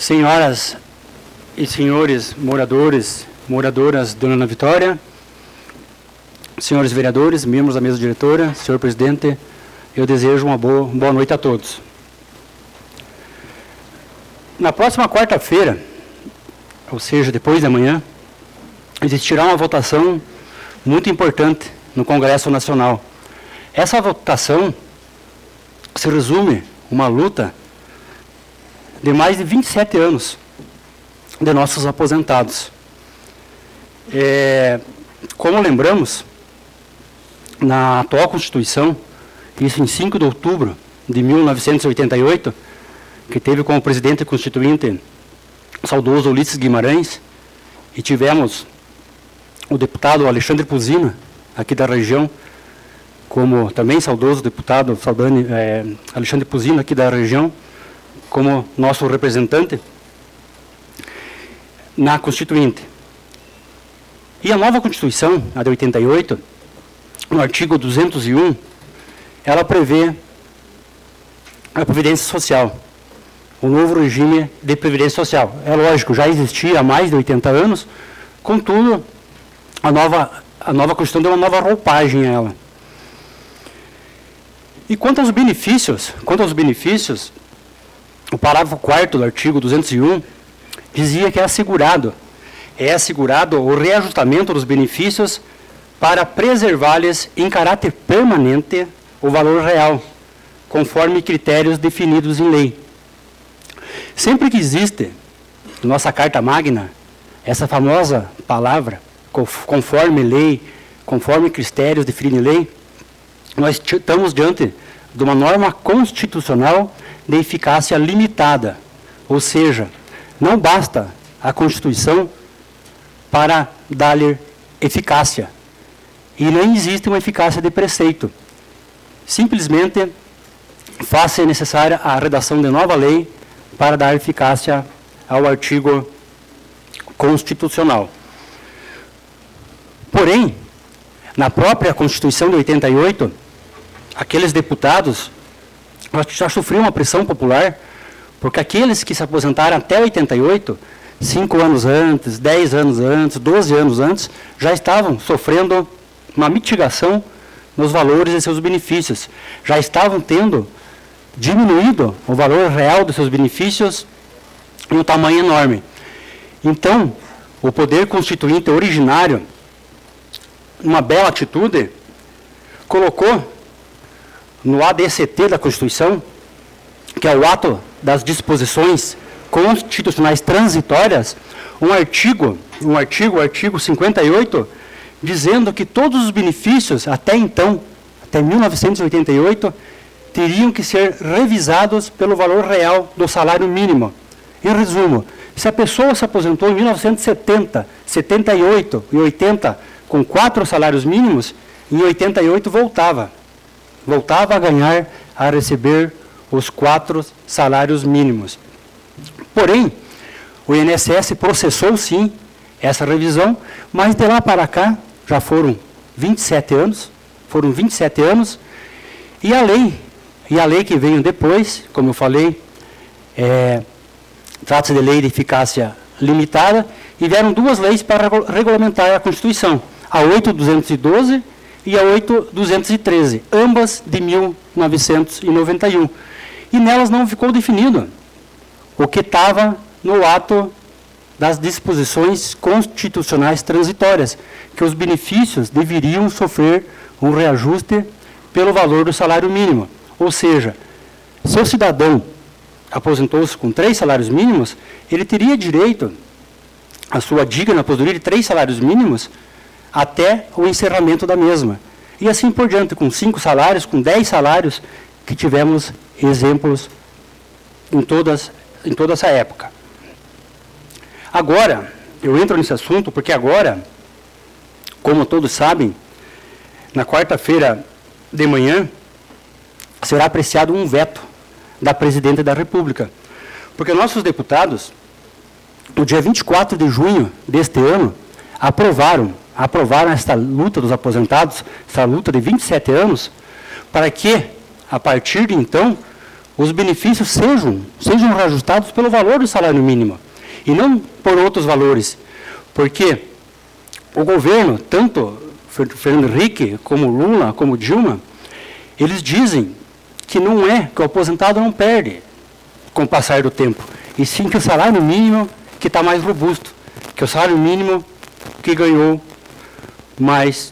Senhoras e senhores moradores, moradoras, Dona Ana Vitória, senhores vereadores, membros da mesa diretora, senhor presidente, eu desejo uma boa noite a todos. Na próxima quarta-feira, ou seja, depois da manhã, existirá uma votação muito importante no Congresso Nacional. Essa votação se resume uma luta de mais de 27 anos de nossos aposentados. Como lembramos, na atual Constituição, isso em 5 de outubro de 1988, que teve como presidente constituinte o saudoso Ulisses Guimarães, e tivemos o deputado Alexandre Puzina, aqui da região, como também saudoso deputado Alexandre Puzina, aqui da região, como nosso representante na Constituinte. E a nova Constituição, a de 88, no artigo 201, ela prevê a Previdência Social, o novo regime de Previdência Social. É lógico, já existia há mais de 80 anos, contudo, a nova Constituição deu uma nova roupagem a ela. E quanto aos benefícios, o parágrafo 4º do artigo 201 dizia que é assegurado o reajustamento dos benefícios para preservar-lhes em caráter permanente o valor real, conforme critérios definidos em lei. Sempre que existe, em nossa Carta Magna, essa famosa palavra, conforme lei, conforme critérios definidos em lei, nós estamos diante de uma norma constitucional de eficácia limitada, ou seja, não basta a Constituição para dar-lhe eficácia, e nem existe uma eficácia de preceito. Simplesmente faz-se necessária a redação de nova lei para dar eficácia ao artigo constitucional. Porém, na própria Constituição de 88, aqueles deputados já sofriam uma pressão popular, porque aqueles que se aposentaram até 88, 5 anos antes, 10 anos antes, 12 anos antes, já estavam sofrendo uma mitigação nos valores de seus benefícios. Já estavam tendo diminuído o valor real dos seus benefícios em um tamanho enorme. Então, o poder constituinte originário, uma bela atitude, colocou no ADCT da Constituição, que é o ato das disposições constitucionais transitórias, o artigo 58, dizendo que todos os benefícios, até então, até 1988, teriam que ser revisados pelo valor real do salário mínimo. Em resumo, se a pessoa se aposentou em 1970, 78 e 80 com 4 salários mínimos, em 88 voltava a receber os 4 salários mínimos. Porém, o INSS processou sim essa revisão, mas de lá para cá já foram 27 anos, e a lei que veio depois, como eu falei, trata-se de lei de eficácia limitada, e vieram 2 leis para regulamentar a Constituição, a 8.212 e a 8.213, ambas de 1991. E nelas não ficou definido o que estava no ato das disposições constitucionais transitórias, que os benefícios deveriam sofrer um reajuste pelo valor do salário mínimo. Ou seja, se o cidadão aposentou-se com 3 salários mínimos, ele teria direito à sua digna aposentadoria de 3 salários mínimos até o encerramento da mesma. E assim por diante, com 5 salários, com 10 salários, que tivemos exemplos em toda essa época. Agora, eu entro nesse assunto porque agora, como todos sabem, na quarta-feira de manhã, será apreciado um veto da Presidente da República. Porque nossos deputados, no dia 24 de junho deste ano, aprovaram esta luta dos aposentados, essa luta de 27 anos, para que, a partir de então, os benefícios sejam reajustados pelo valor do salário mínimo, e não por outros valores. Porque o governo, tanto Fernando Henrique, como Lula, como Dilma, eles dizem que não é, que o aposentado não perde com o passar do tempo, e sim que o salário mínimo que está mais robusto, que é o salário mínimo que ganhou mais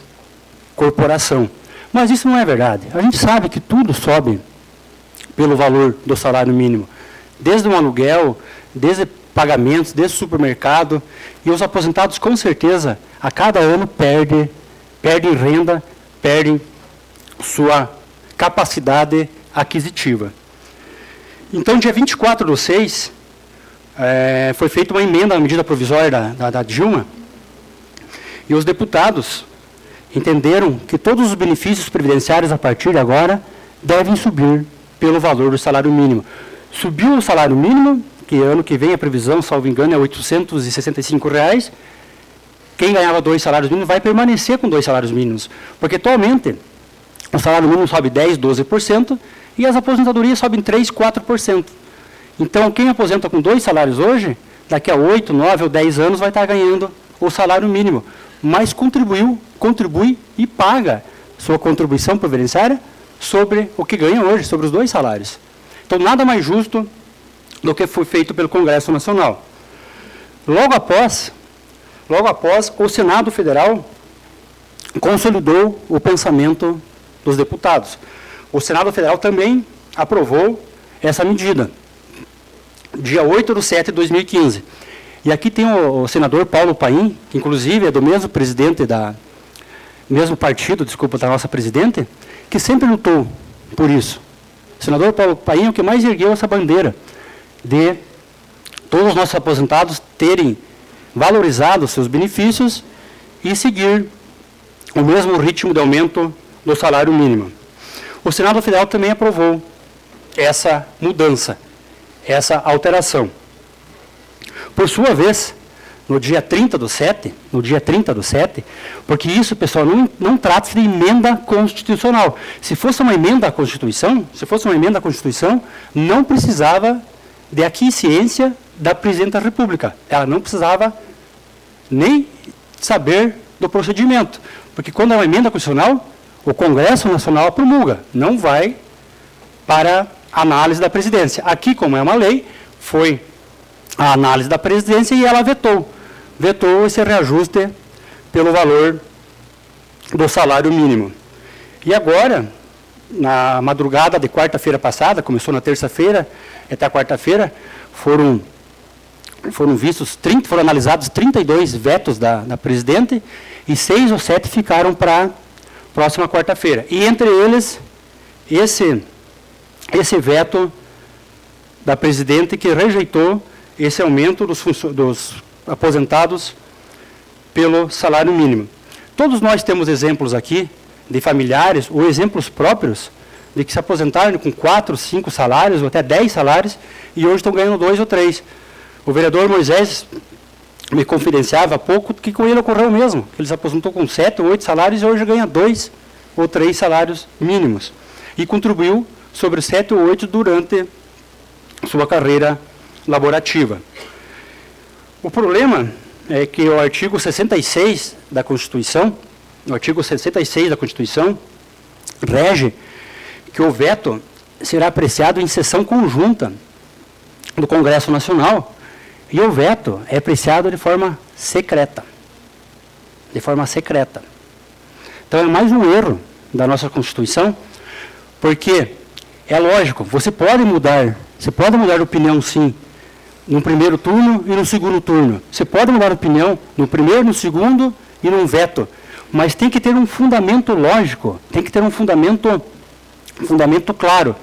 corporação. Mas isso não é verdade. A gente sabe que tudo sobe pelo valor do salário mínimo, desde um aluguel, desde pagamentos, desde o supermercado, e os aposentados, com certeza, a cada ano perdem renda, perdem sua capacidade aquisitiva. Então, dia 24/6, foi feita uma emenda à medida provisória da Dilma, e os deputados entenderam que todos os benefícios previdenciários, a partir de agora, devem subir pelo valor do salário mínimo. Subiu o salário mínimo, que ano que vem a previsão, salvo engano, é R$ 865. Quem ganhava 2 salários mínimos vai permanecer com 2 salários mínimos, porque atualmente o salário mínimo sobe 10%, 12%, e as aposentadorias sobem 3%, 4%. Então, quem aposenta com 2 salários hoje, daqui a 8, 9 ou 10 anos vai estar ganhando o salário mínimo, mas contribui e paga sua contribuição previdenciária sobre o que ganha hoje, sobre os 2 salários. Então, nada mais justo do que foi feito pelo Congresso Nacional. Logo após, o Senado Federal consolidou o pensamento dos deputados. O Senado Federal também aprovou essa medida, dia 8/7/2015. E aqui tem o senador Paulo Paim, que inclusive é do mesmo partido, da nossa presidente, que sempre lutou por isso. O senador Paulo Paim é o que mais ergueu essa bandeira de todos os nossos aposentados terem valorizado seus benefícios e seguir o mesmo ritmo de aumento do salário mínimo. O Senado Federal também aprovou essa mudança, essa alteração. Por sua vez, no dia 30/7, porque isso, pessoal, não trata-se de emenda constitucional. Se fosse uma emenda à Constituição, não precisava de aquiescência da Presidente da República. Ela não precisava nem saber do procedimento, porque quando é uma emenda constitucional, o Congresso Nacional promulga, não vai para análise da presidência. Aqui, como é uma lei, foi a análise da presidência e ela vetou esse reajuste pelo valor do salário mínimo. E agora, na madrugada de quarta-feira passada, começou na terça-feira, até quarta-feira, foram analisados 32 vetos da presidente e 6 ou 7 ficaram para a próxima quarta-feira. E entre eles, esse veto da presidente que rejeitou esse aumento dos aposentados pelo salário mínimo. Todos nós temos exemplos aqui de familiares ou exemplos próprios de que se aposentaram com 4, 5 salários ou até 10 salários e hoje estão ganhando 2 ou 3. O vereador Moisés me confidenciava há pouco que com ele ocorreu o mesmo. Ele se aposentou com 7 ou 8 salários e hoje ganha 2 ou 3 salários mínimos. E contribuiu sobre 7 ou 8 durante sua carreira laborativa. O problema é que o artigo 66 da Constituição, rege que o veto será apreciado em sessão conjunta do Congresso Nacional e o veto é apreciado de forma secreta. Então é mais um erro da nossa Constituição, porque é lógico, você pode mudar de opinião sim, no primeiro turno e no segundo turno. Você pode mudar de opinião no primeiro, no segundo e no veto, mas tem que ter um fundamento lógico, tem que ter um fundamento claro.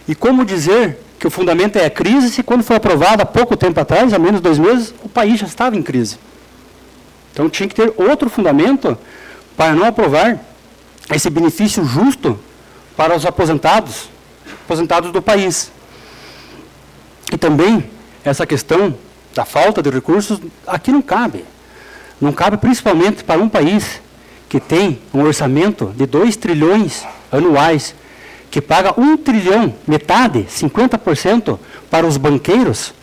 E como dizer que o fundamento é a crise se quando foi aprovado há pouco tempo atrás, há menos de 2 meses, o país já estava em crise. Então tinha que ter outro fundamento para não aprovar esse benefício justo para os aposentados do país. E também essa questão da falta de recursos aqui não cabe. Não cabe principalmente para um país que tem um orçamento de 2 trilhões anuais, que paga 1 trilhão, metade, 50% para os banqueiros,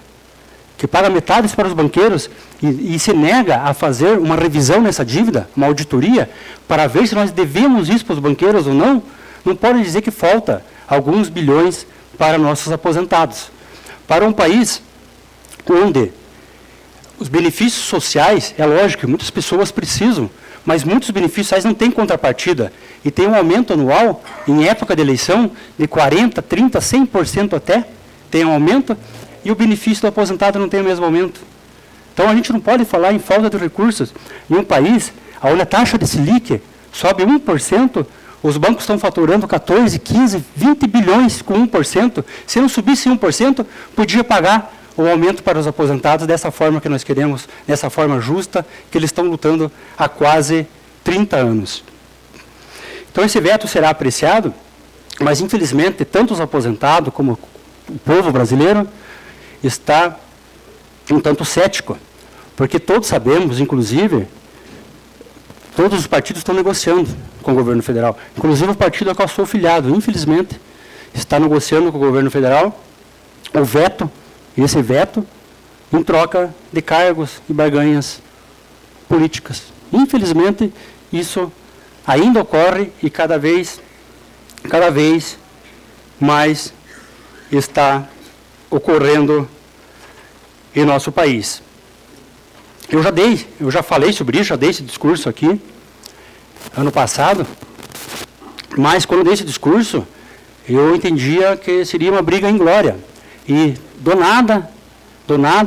que paga metade para os banqueiros e se nega a fazer uma revisão nessa dívida, uma auditoria, para ver se nós devemos isso para os banqueiros ou não, não pode dizer que falta alguns bilhões para nossos aposentados. Para um país onde os benefícios sociais, é lógico que muitas pessoas precisam, mas muitos benefícios sociais não têm contrapartida. E tem um aumento anual, em época de eleição, de 40%, 30%, 100% até, tem um aumento, e o benefício do aposentado não tem o mesmo aumento. Então, a gente não pode falar em falta de recursos. Em um país onde a taxa de Selic sobe 1%, os bancos estão faturando 14, 15, 20 bilhões com 1%. Se não subisse 1%, podia pagar o aumento para os aposentados dessa forma que nós queremos, dessa forma justa, que eles estão lutando há quase 30 anos. Então, esse veto será apreciado, mas, infelizmente, tanto os aposentados como o povo brasileiro está um tanto cético, porque todos sabemos, inclusive, todos os partidos estão negociando com o governo federal, inclusive o partido a qual sou filiado, infelizmente, está negociando com o governo federal o veto, esse veto, em troca de cargos e barganhas políticas. Infelizmente, isso ainda ocorre e cada vez mais está ocorrendo em nosso país. Eu já falei sobre isso, já dei esse discurso aqui, ano passado, mas quando dei esse discurso, eu entendia que seria uma briga em glória. E, do nada,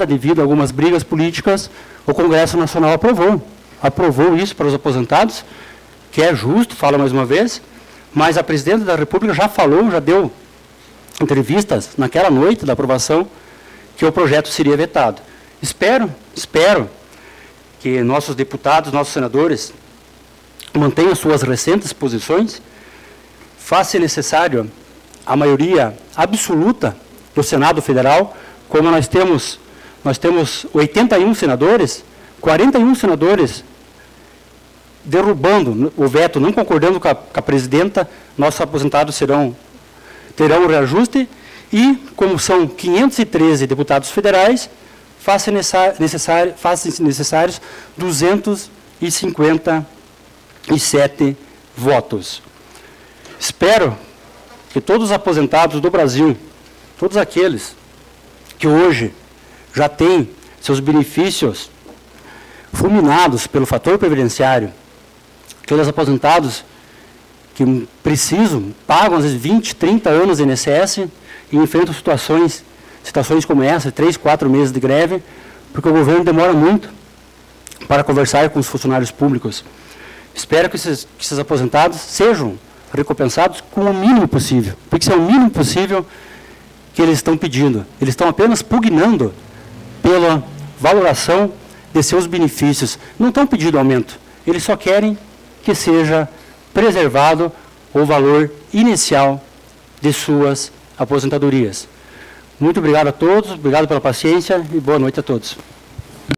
devido a algumas brigas políticas, o Congresso Nacional aprovou isso para os aposentados, que é justo, falo mais uma vez, mas a Presidenta da República já falou, já deu entrevistas naquela noite da aprovação, que o projeto seria vetado. Espero que nossos deputados, nossos senadores, mantenham suas recentes posições, faça necessário a maioria absoluta do Senado Federal, como nós temos 81 senadores, 41 senadores derrubando o veto, não concordando com a presidenta, nossos aposentados terão um reajuste, e, como são 513 deputados federais, façam necessários 257 votos. Espero que todos os aposentados do Brasil, todos aqueles que hoje já têm seus benefícios fulminados pelo fator previdenciário, aqueles aposentados que precisam, pagam às vezes 20, 30 anos de INSS e enfrentam situações como essa, 3, 4 meses de greve, porque o governo demora muito para conversar com os funcionários públicos. Espero que esses aposentados sejam recompensados com o mínimo possível, porque isso é o mínimo possível que eles estão pedindo. Eles estão apenas pugnando pela valoração de seus benefícios. Não estão pedindo aumento, eles só querem que seja preservado o valor inicial de suas aposentadorias. Muito obrigado a todos, obrigado pela paciência e boa noite a todos.